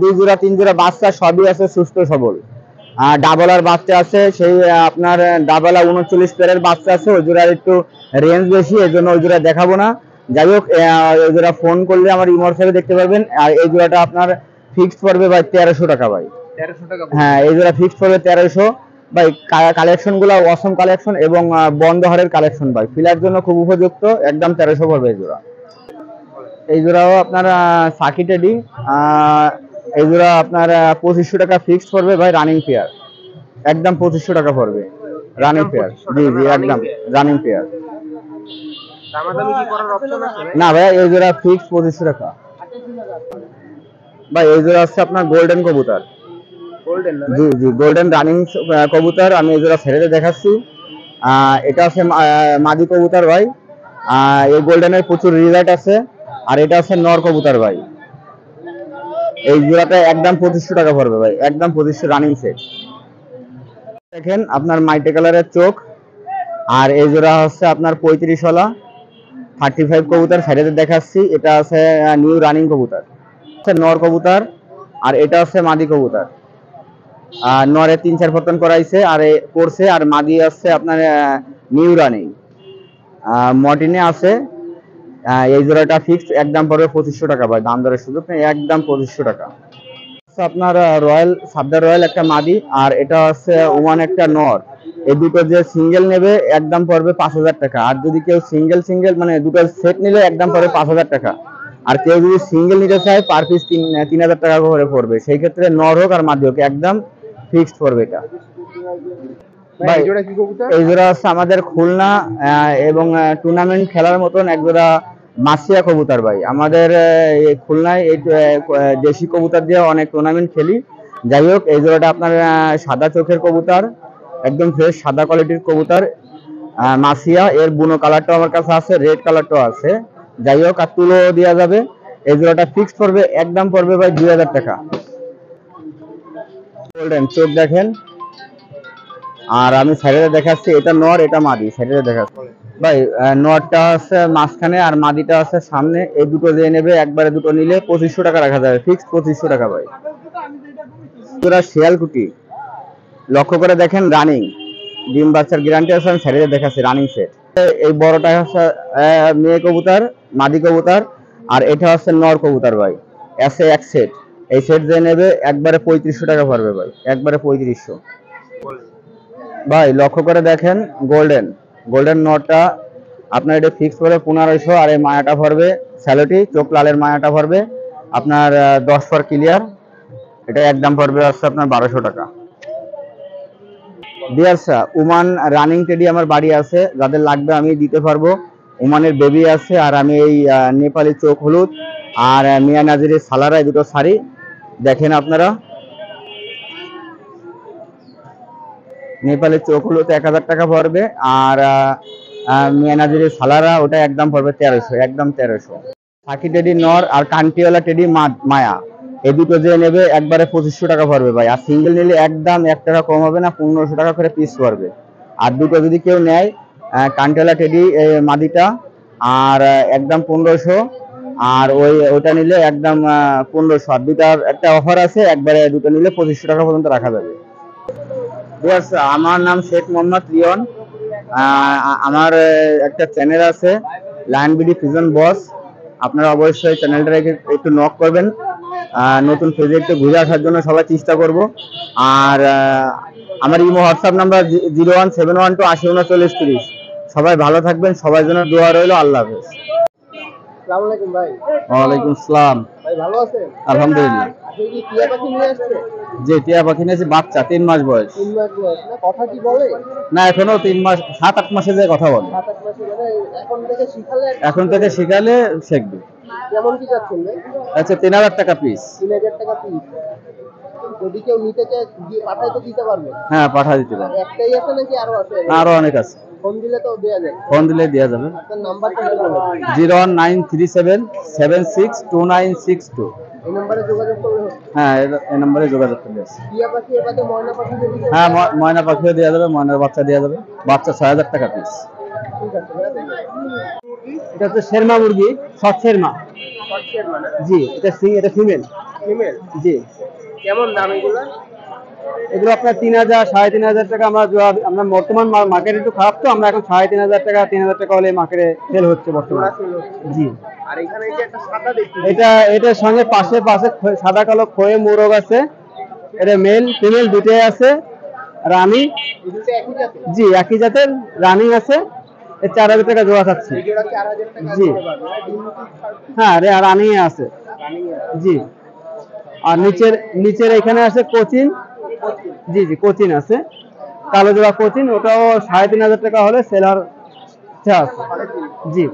2 জোড়া 3 জোড়া বাচ্চা সবই আছে সুস্থ সবল। ডাবলার বাচ্চা আছে, সেই আপনার ডাবলা 39 পেয়ারের বাচ্চা আছে। ওই জোড়ার একটু রেঞ্জ বেশি, এই জন্য ওই জোড়া দেখাবো না। যাই হোক, ওই জোড়া ফোন করলে আমার ইমোর সাথে দেখতে পারবেন। আর এই জোড়াটা আপনার ফিক্সড পড়বে ভাই 1300 টাকা ভাই। 1300 টাকা। হ্যাঁ এই জোড়া ফিক্সড পড়বে 1300 ভাই। কালেকশন গুলো অসম কালেকশন এবং বন্ধ হারের কালেকশন ভাই, ফিলার জন্য খুব উপযুক্ত, একদম 1300 পড়বে এই জোড়া। এই জোড়াও আপনার সাকি টেডি, এই জোড়া আপনার 2500 টাকা ফিক্সড পড়বে ভাই, রানিং পেয়ার, একদম 2500 টাকা পড়বে রানিং পেয়ার। জি জি একদম রানিং পেয়ার। দামাদামি কি করার অপশন আছে ভাই? না ভাই, এই জোড়া ফিক্সড 2500 টাকা ভাই। এই জোড়া হচ্ছে আপনার গোল্ডেন কবুতর। গোল্ডেন না? জি জি গোল্ডেন রানিং কবুতর। আমি এই জোড়া ছেড়ে দেখাচ্ছি। এটা আছে মাদি কবুতর ভাই। এই গোল্ডেনের প্রচুর রিজাল্ট আছে। আর এটা আছে নর কবুতর ভাই। এই জোড়াটা একদম 2500 টাকা পড়বে ভাই, একদম 2500 রানিং সেট। দেখেন আপনার মাইটে কালারের চোখ। আর এই জোড়া হচ্ছে আপনার 35 ওয়ালা 35 কবুতর, সাইডে দেখাচ্ছি। এটা আছে নিউ রানিং কবুতর, নর কবুতর। আর এটা হচ্ছে মাদি কবুতর। নরে 3-4 পতন করাইছে আর করছে, আর মাদি আছে আপনার নিউ রানিং মর্টিনে আছে। এই জোড়াটা ফিক্সড একদম পড়বে 2500 টাকা ভাই, দাম দরের সুযোগ নেই, একদম 2500 টাকা। আপনার রয়্যাল সাবদার রয়্যাল একটা মাদি, আর এটা হচ্ছে ওমান একটা নর। এই দুটো যে সিঙ্গেল নেবে একদম পড়বে 5000 টাকা। আর যদি কেউ সিঙ্গেল মানে দুটো সেট নিলে একদম পড়বে 5000 টাকা। আর কেউ যদি সিঙ্গেল নিতে চায় পার পিস 3000 টাকা করে পড়বে। সেই ক্ষেত্রে নর হোক আর মাদি হোক একদম ফিক্সড পড়বে এটা ভাই। এই জোড়া কি কবুতর? এই জোড়া হচ্ছে আমাদের খুলনা এবং টুর্নামেন্ট খেলার মতন এক জোড়া মাসিয়া কবুতর ভাই। আমাদের খুলনায় এই দেশি কবুতর দিয়ে অনেক টুর্নামেন্ট খেলি। যাই হোক, এই জোড়াটা আপনার সাদা চোখের কবুতর, একদম ফ্রেশ সাদা কোয়ালিটির কবুতর মাসিয়া। এর বুনো কালারটাও আমার কাছে আছে, রেড কালারটাও আছে। যাই হোক, আর তুলো দেওয়া যাবে। এই জোড়াটা ফিক্সড পড়বে, একদম পড়বে ভাই 2000 টাকা। গোল্ডেন চোখ দেখেন। আর আমি সাইডে দেখাচ্ছি, এটা নর এটা মাদি, সাইডে দেখাচ্ছি। ভাই নটটা আছে মাঝখানে আর মাদিটা আছে সামনে, এই দুটো যে নেবে একবারে দুটো নিলে 2500 টাকা রাখা যাবে, ফিক্স 2500 টাকা ভাই। তোরা শিয়ালকুটি লক্ষ্য করে দেখেন, রানিং ডিম বাচ্চার গ্যারান্টি আছে, আমি ছেড়ে দেখাচ্ছি রানিং সেট। এই বড়টা হচ্ছে মেয়ে কবুতর, মাদি কবুতর, আর এটা হচ্ছে নর কবুতর ভাই, এসে এক সেট। এই সেট যে নেবে একবারে 3500 টাকা পড়বে ভাই, একবারে 3500। ভাই লক্ষ্য করে দেখেন, গোল্ডেন নটটা আপনার এটা ফিক্স করে 1500, আর এই মায়াটা ভরবে স্যালোটি চোখ লালের মায়াটা ভরবে আপনার 10 ফর ক্লিয়ার, এটা একদম পড়বে হচ্ছে আপনার 1200 টাকা। ডিয়ারসা ওমান রানিং টেডি আমার বাড়ি আছে, যাদের লাগবে আমি দিতে পারবো। ওমানের বেবি আছে, আর আমি এই নেপালি চোখ হলুদ আর মিয়া নাজিরের সালারা, এই দুটো শাড়ি দেখেন আপনারা। নেপালের চোখ হলুদ 1000 টাকা পড়বে, আর মিয়া নাজিরের সালারা ওটা একদম পড়বে 1300, একদম 1300। পাখি টেডি নর আর কান্টিওয়ালা টেডি মায়া, এই দুটো যে নেবে একবারে 2500 টাকা পড়বে ভাই, আর সিঙ্গেল নিলে একদম 1 টাকা কম হবে না, 1500 টাকা করে পিস পড়বে। আর দুটো যদি কেউ নেয় কান্টিওয়ালা টেডি মাদিটা আর একদম 1500, আর ওইটা নিলে একদম 1500। আর দুটার একটা অফার আছে, একবারে দুটো নিলে 2500 টাকা পর্যন্ত রাখা যাবে। আমার নাম শেখ মোহাম্মদ লিওন, আমার একটা চ্যানেল আছে লায়ন বিডি ফিজন বস, আপনারা অবশ্যই চ্যানেলটা একটু নক করবেন, নতুন পেজে একটু ঘুরে আসার জন্য সবাই চেষ্টা করব। আর আমার ইমো হোয়াটসঅ্যাপ নাম্বার 01712 803930। সবাই ভালো থাকবেন, সবার জন্য দোয়া রইল। আল্লাহ হাফেজ। আসসালামু আলাইকুম ভাই। ওয়ালাইকুম আসসালাম। ভাই ভালো আছেন? আলহামদুলিল্লাহ। আপনি কি টিয়া পাখি নিয়ে আসছেন? যে টিয়া পাখি নিয়েছি বাচ্চা, 3 মাস বয়স। 3 মাস বয়স না, কথা কি বলে? না এখনো 3 মাস, 7-8 মাসে যে কথা বলে। 7-8 মাসে মানে এখন থেকে শিখালে এখন থেকে শিখালে শিখবে। কেমন কি যাচ্ছেন ভাই? আচ্ছা 3000 টাকা পিস। 3000 টাকা পিস। যদি কেউ নিতে চায় দিয়ে পাঠাই তো দিতে পারবে? হ্যাঁ পাঠা দিতে পারবে। একটাই আছে নাকি আরো আছে? আরো অনেক আছে, ফোন দিলে তো দেয়া যাবে। ফোন দিলে দেওয়া যাবে। আপনার নাম্বারটা একটু বলুন। 01937762962। এই নম্বরে যোগাযোগ করলে হবে? হ্যাঁ এই নম্বরে যোগাযোগ করলে। টিয়া পাখি এবারে ময়না পাখি যদি হ্যাঁ ময়না পাখিও দেওয়া যাবে, ময়নার বাচ্চা দেওয়া যাবে, বাচ্চা 6000 টাকা পিস। ঠিক আছে ভাই। এটা হচ্ছে শেরমা মুরগি, সৎ শেরমা। কচ্ছের মানে জি এটা ফিমেল। ফিমেল। জি কেমন দাম এগুলো? এগুলো আপনার 3000 3500 টাকা। আমরা বর্তমান মার্কেট একটু খারাপ, তো আমরা এখন 3500 টাকা 3000 টাকা হলে মার্কেটে সেল হচ্ছে বর্তমানে। জি আর এখানে এই যে একটা সাদা দেখছি, এটার সঙ্গে পাশে সাদা কালো খয়ে মোরগ আছে, এটা মেল ফিমেল দুটোই আছে। রানী, এই দুটো একই জাতের? জি একই জাতের, রানিং আছে। এই 4000 টাকা জোড়া চাচ্ছি। এই জোড়া 4000 টাকা জি। দিতে পারবে। আর ডিম কি হ্যাঁ রানিং আছে। জি আর নিচের এখানে আছে কোচিন। জি কোচিন আছে, কালো জোড়া কোচিন, ওটাও 3500 টাকা হলে সেলার আছে। জি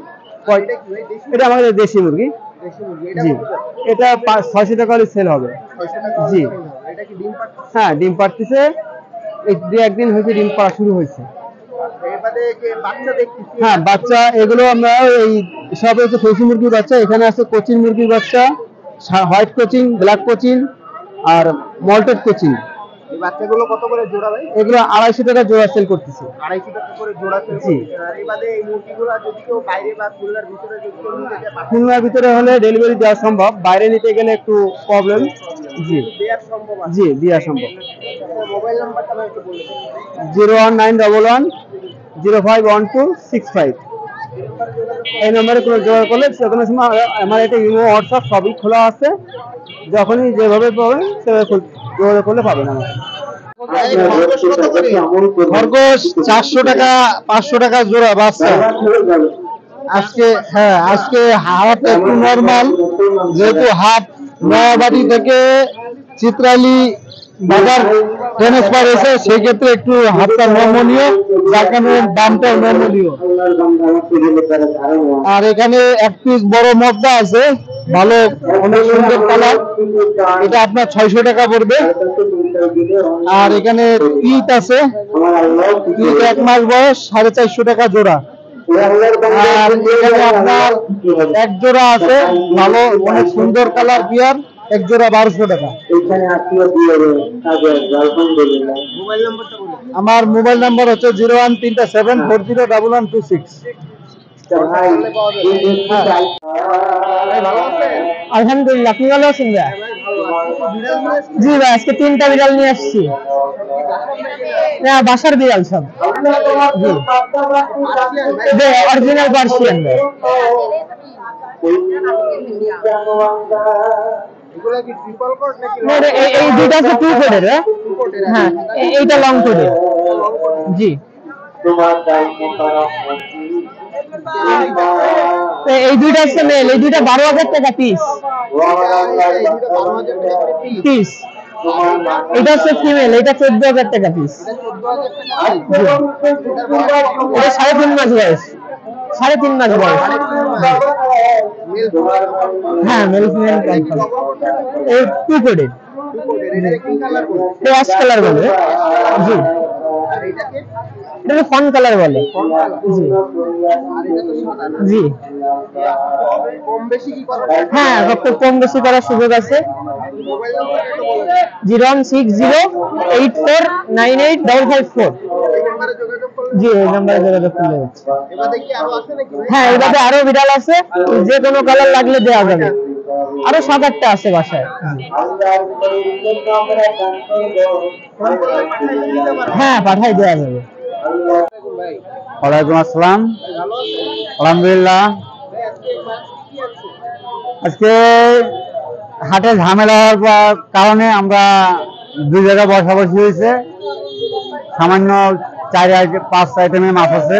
এটা আমাদের দেশি মুরগি। দেশি মুরগি, এটা জি কত করে? এটা 600 টাকা হলে সেল হবে। 600 টাকা জি। করে কিনতে হবে। এটা কি ডিম পাচ্ছে? হ্যাঁ ডিম পাড়তেছে, এই 2-1 দিন হয়েছে ডিম পাড়া শুরু হয়েছে। এবারে যে বাচ্চা দেখতেছি, হ্যাঁ বাচ্চা এগুলো আমরা এই সব হচ্ছে ফেসি মুরগির বাচ্চা, এখানে আছে কোচিন মুরগির বাচ্চা, হোয়াইট কোচিন, ব্ল্যাক কোচিন আর মল্টেড কোচিন। এই বাচ্চাগুলো কত করে জোড়া ভাই? এগুলো 250 টাকা জোড়া সেল করতেছে। 250 টাকা করে জোড়া সেল জি। করতেছে। আর এবারে এই মুরগিগুলো যদি কেউ বাইরে বা খুলনার ভিতরে যদি কেউ নিতে চায় পাঠাতে খুলনার ভিতরে হলে ডেলিভারি দেওয়া সম্ভব, বাইরে নিতে গেলে একটু প্রবলেম। জি দেওয়া সম্ভব আছে? জি দেওয়া সম্ভব। আপনার মোবাইল নাম্বারটা আমাকে একটু বলে দিন। 01911 051265। এই নম্বরে কোনো যোগাযোগ করলে যে কোনো সময় আমার এটা ইমো হোয়াটসঅ্যাপ সবই খোলা আছে, যখনই যেভাবে পাবেন সেভাবে যোগাযোগ করলে পাবেন আমার। খরগোশ 400 টাকা 500 টাকা জোড়া বাচ্চা। আজকে হাট একটু নরমাল, যেহেতু হাট নয়াবাড়ি থেকে চিত্রালী বাজার ট্রান্সফার হয়েছে, সেই ক্ষেত্রে একটু হাটটা নমনীয়, যার কারণে দামটাও নমনীয়। আর এখানে এক পিস বড় মদ্দা আছে, ভালো অনেক সুন্দর কালার, এটা আপনার 600 টাকা পড়বে। আর এখানে পিট আছে, পিট 1 মাস বয়স, 450 টাকা জোড়া। আর এখানে আপনার এক জোড়া আছে, ভালো অনেক সুন্দর কালার বিয়ার, এক জোড়া 1200 টাকা। মোবাইল নাম্বারটা বলুন। আমার মোবাইল নাম্বার হচ্ছে 01374011226। করলে পাওয়া যাবে। ভাই ভালো আছেন? আলহামদুলিল্লাহ, আপনি ভালো আছেন ভাই? ভাই ভালো আছি। বিড়াল নিয়ে এসেছেন? জি ভাই, আজকে 3টা বিড়াল নিয়ে আসছি। বাসার বিড়াল সব। জি, পার্সিয়ান ভাই? অরিজিনাল পার্সিয়ান ভাই। এগুলা কি ট্রিপল কোট নাকি না, এই দুইটা হচ্ছে 2 কোডের। কোটের? হ্যাঁ, এইটা লং কোডের। জি, এই দুইটা হচ্ছে মেল, এই দুইটা 12,000 টাকা পিস। এই দুটো 12,000 টাকা করে পিস। পিস। এটা হচ্ছে ফিমেল, এটা 14,000 টাকা পিস। এটা 14,000 টাকা পিস। এটা 3.5 মাস বয়স। 3.5 মাস বয়স। মেল হ্যাঁ, মেল ফিমেল কনফার্ম। এই 2 কোডের। এটা কি কালার বলে? অ্যাশ কালার বলে। জি, আর এটাকে এটা ফন কালার বলে। জি, আর এটা তো সাদা না? জি। কম বেশি কি করা যায়? হ্যাঁ, রক্ত কম বেশি করার সুযোগ আছে। মোবাইল নাম্বারটা একটু বলে দিন। 01608498554। এই নাম্বারে যোগাযোগ করলে জি, এই নাম্বারে যোগাযোগ করলে হচ্ছে। এবারে কি আরো আছে নাকি ভাই? হ্যাঁ, এইভাবে আরো বিড়াল আছে, যে কোনো কালার লাগলে দেওয়া যাবে। আরো 7-8টা আছে বাসায়। হ্যাঁ, পাঠাই দেওয়া যাবে। ভাই ওয়ালাইকুম আসসালাম। ভালো আছেন? আলহামদুলিল্লাহ। ভাই আজকে মাছ কি আছে? আজকে হাটে ঝামেলা হওয়ার কারণে আমরা 2 জায়গায় বসাবসি হয়েছে। সামান্য 4-5 আইটেমের মাছ আছে,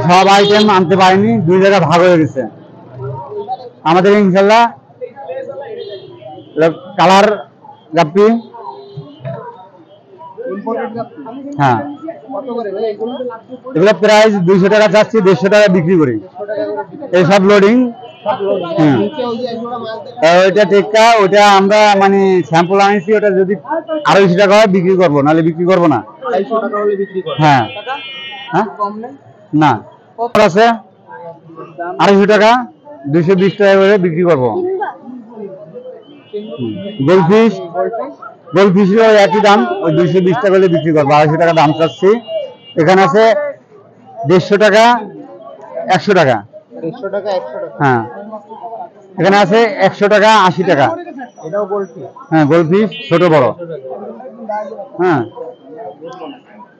সব আইটেম আনতে পারিনি, 2 জায়গায় ভাগ হয়ে গেছে। আমাদের ইনশাল্লাহ কালার গাপ্পি। ইম্পোর্টেড কাপড়। হ্যাঁ, কত করে ভাই এগুলো? এগুলো প্রাইস 200 টাকা চাচ্ছি, 150 টাকা বিক্রি করি। 100 টাকা করে বিক্রি। এইসব লোডিং। হুম, নিচে ওই যে একজোড়া মাছ দেখেন। ওইটা টেক্কা, ওইটা আমরা মানে স্যাম্পল আনিছি, ওটা যদি 250 টাকা হয় বিক্রি করবো, নাহলে বিক্রি করবো না। 250 টাকা হলে বিক্রি করে। হ্যাঁ। হ্যাঁ, কম নেই? না আছে 250 টাকা, 220 টাকা করে বিক্রি করবো। গোলফিশ, গোলফিশের একই দাম, ওই 220 টাকা করে বিক্রি করবো, 250 টাকা দাম চাচ্ছি। এখানে আছে 150 টাকা, 100 টাকা। 150 টাকা 100 টাকা। হ্যাঁ, এখানে আছে 100 টাকা, 80 টাকা। এটাও বলছি। হ্যাঁ, গোলফিশ ছোট বড়। হ্যাঁ,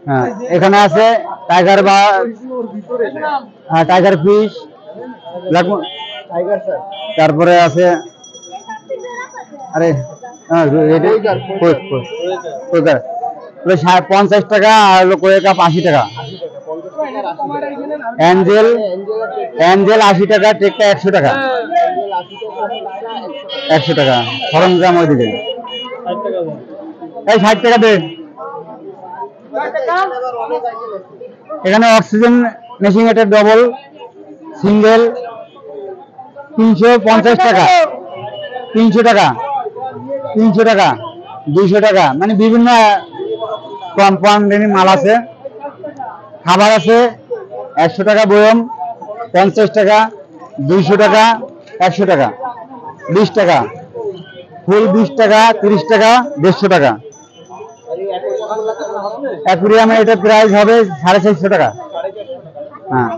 হ্যাঁ, এখানে আছে টাইগার বা হ্যাঁ টাইগার ফিশ, টাইগার স্যার। তারপরে আছে আরে হ্যাঁ, কইকার 50 টাকা, আর হলো কই কাপ 80 টাকা। অ্যাঞ্জেল, অ্যাঞ্জেল 80 টাকা, টেকটা 100 টাকা। 100 টাকা সরঞ্জাম ওইদিকে। এই 60 টাকা দে। এখানে অক্সিজেন মেশিন, এটা ডবল সিঙ্গেল 350 টাকা, 300 টাকা, 300 টাকা, 200 টাকা, মানে বিভিন্ন কোম্পানির মাল আছে। খাবার আছে 100 টাকা বয়ম, 50 টাকা, 200 টাকা, 100 টাকা, 20 টাকা ফুল, 20 টাকা, 30 টাকা, 150 টাকা। অ্যাকুরিয়ামে এটা প্রাইস হবে 450 টাকা। হ্যাঁ,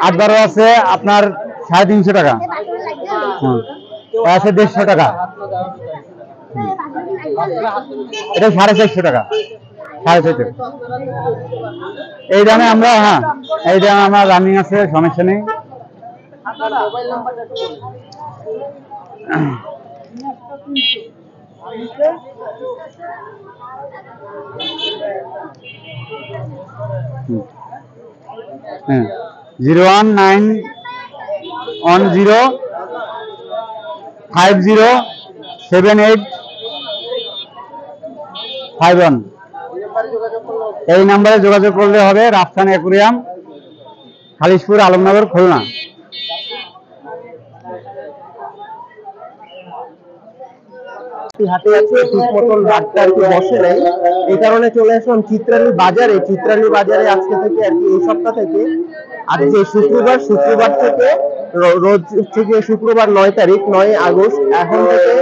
8-12 আছে আপনার 350 টাকা। হুম, আছে 150 টাকা। এটা 450 টাকা, 450। এই দামে আমরা, হ্যাঁ এই দামে আমার রানিং আছে, সমস্যা নেই। মোবাইল নাম্বারটা একটু বলুন। হ্যাঁ, 01910507851। এই নাম্বারে যোগাযোগ করলে হবে। রাফসান অ্যাকুরিয়াম, খালিশপুর, আলমনগর, খুলনা। হাতে আছে ঠিক মতন হাটটা আর কি বসে নাই, এই কারণে চলে আসলাম চিত্রালী বাজারে। চিত্রালী বাজারে আজকে থেকে আর কি এই সপ্তাহ থেকে আজকে শুক্রবার থেকে রোজ থেকে শুক্রবার 9 তারিখ 9 আগস্ট এখন থেকে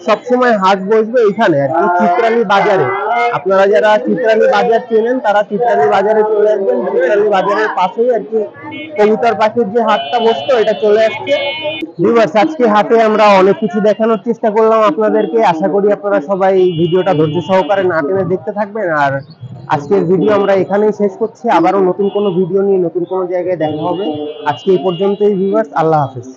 সবসময় হাট বসবে এখানে আর কি, চিত্রালী বাজারে। আপনারা যারা চিত্রালী বাজার চেনেন তারা চিত্রালী বাজারে চলে আসবেন। চিত্রালী বাজারের পাশেই আর কি কবুতর পাখির যে হাটটা বসতো এটা চলে আসছে। ভিউয়ার্স, আজকে হাটে আমরা অনেক কিছু দেখানোর চেষ্টা করলাম আপনাদেরকে। আশা করি আপনারা সবাই ভিডিওটা ধৈর্য সহকারে না টেনে দেখতে থাকবেন। আর আজকের ভিডিও আমরা এখানেই শেষ করছি। আবারও নতুন কোনো ভিডিও নিয়ে নতুন কোনো জায়গায় দেখা হবে। আজকে এই পর্যন্তই ভিউয়ার্স, আল্লাহ হাফেজ।